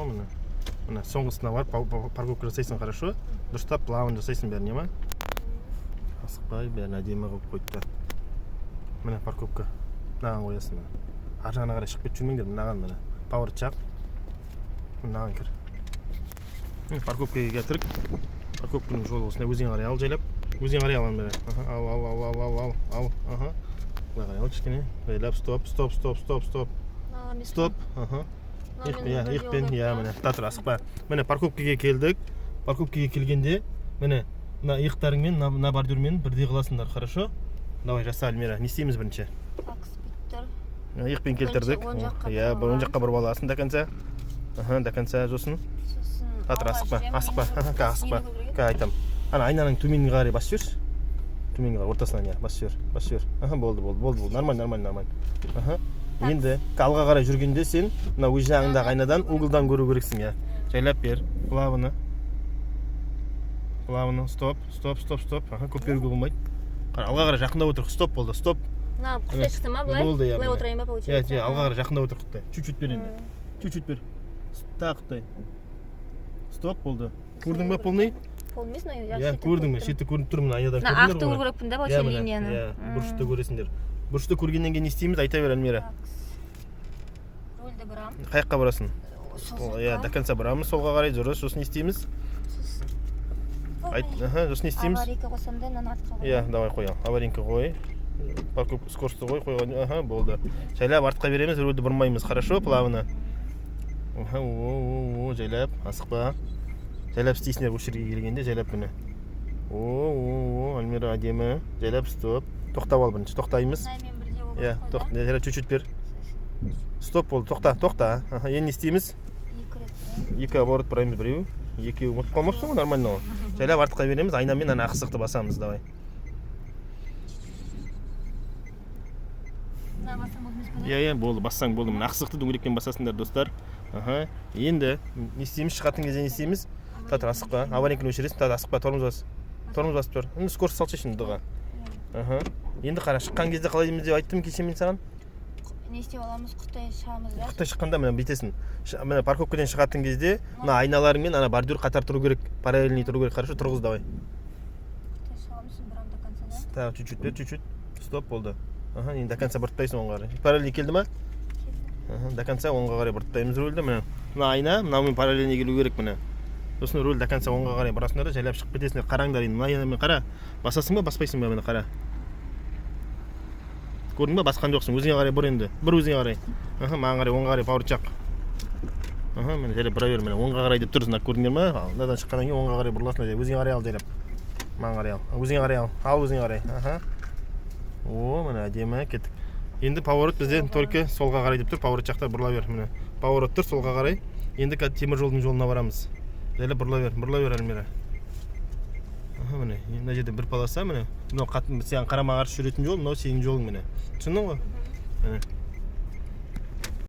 ғой міне. Міне соңғысына барып парковка жасайсың хорошо. Дұрыстап плавно жасайсың бәріне ма? Асықпай бәрін әдемі қылып қойды. Міне парковка. Мынаған қоясың. Ар жағына қарай шығып кетіп жүрмеңдер, мынаған міне. Пауэр чақ. Мынаған кір. Парковкаға келтірік. Парковканың жолы осындай өзен қарай ал жайлап. Өзен қарай алам бәрі. Ал. Бұлай қарай ал кішкене. Жайлап стоп. Стоп. Иықпен, міне. Татыр асықпа. Міне парковкаға келдік. Парковкаға келгенде, міне мына иықтарыңмен, мына бордюрмен бірдей қыласыңдар, хорошо? Давай жаса, Альмира. Не істейміз бірінші? Иықпен келтірдік. Оң жаққа бұрып аласың до конца. До конца жосын. Татыр асықпа. Айтам. Ана айнаның төменге қарай басып жүрші. Төменге қарай ортасынан басып жүр. Болды. Нормально. Енді алға қарай жүргенде сен мына өз жағыңдағы айнадан углдан көру керексің, Жайлап бер. Плавно. Стоп. Көп беруге болмайды. Алға қарай жақындап отырық. Стоп болды. Стоп. Мына құстай шықты ма бұлай? Бұлай отырайын ба получается? Алға қарай жақындап отырық құттай. Чуть-чуть бер енді. Чуть-чуть бер. Так құттай. Стоп болды. Көрдің ба полный? Полмес, но көрдің бе? Шетті көрініп тұрмын айнадан көрдіңдер. Ақты көріппін да, вообще линияны. Бұрышты көресіңдер. Бұрышты көргеннен кейін не істейміз? Айта бер, Альмира. Рөлді бұрам. Қаяққа бұрасың? До конца бұрамыз, солға қарай жүріс. Сосын не істейміз? Сосын не істейміз? Аварийка қосам да, нан артқа қой. Давай қоял. Аварийка қой. Парковка скорості қой, қойған. Болды. Жайлап артқа береміз, рөлді бұрмаймыз. Хорошо, плавно. Жайлап, асықпа. Жайлап істейсіңдер осы жерге келгенде, жайлап міне. Альмира әдемі. Жайлап, стоп. Тоқтап ал бірінші, тоқтаймыз. Жайлап, чуть-чуть бер. Стоп болды, тоқта. Енді не істейміз? Екі оборот бұраймыз біреу. Екі ұмытып қалмапсың ғой, нормально. Жайлап артқа береміз, айнамен ана ақсықты басамыз, давай. Болды, бассаң болды. Ақсықты дөңгелекпен басасыңдар, достар. Енді не істейміз? Шығатын кезде не істейміз? Татыр асықпа. Аварийканы өшіресің, татыр асықпа, тормоз басып тұр. Енді скорость салшы үшін дұға. Енді қара, шыққан кезде қалай дейміз деп айттым кеше мен саған? Не істеп аламыз, құттай шығамыз ба? Құттай шыққанда міне бүйтесің. Міне парковкадан шығатын кезде мына айналарыңмен ана бордюр қатар тұру керек, параллельный тұру керек. Хорошо, тұрғыз давай. Құттай шығамызсың бұрам до конца, да? Так, чуть-чуть. Стоп болды. Енді до конца бұрттайсың оңға қарай. Параллельный келді ма? До конца оңға қарай бұрттаймыз рөлді. Мына айна, мынаумен параллельный келу керек міне. Сосын рөл до конца оңға қарай бұрасыңдар да жайлап шығып кетесіңдер. Қараңдар енді. Мына айнамен қара. Басасың ба, баспайсың ба міне қара. Көрдің ба, басқан жоқсың. Өзіңе қарай бұр енді. Бір өзіңе қарай. Маған қарай, оңға қарай пауэр чақ. Міне жайлап бұра бер міне. Оңға қарай деп тұрсың. Көрдіңдер ме? Алдан шыққаннан кейін оңға қарай бұрыласыңдар. Өзіңе қарай ал жайлап. Маған қарай ал. Өзіңе қарай ал. Ал өзіңе қарай. Міне әдемі кеттік. Енді поворот бізде только солға қарай деп тұр. Поворот жақтар бұрыла бер міне. Поворот тұр солға қарай. Енді темір жолдың жолына барамыз. Жайлап бұрыла бер Альмира. Міне, мына жерде бір полоса міне. Мынау сен қарама қарсы жүретін жол, мынау сенің жолың міне. Түсіндің ғой? Міне.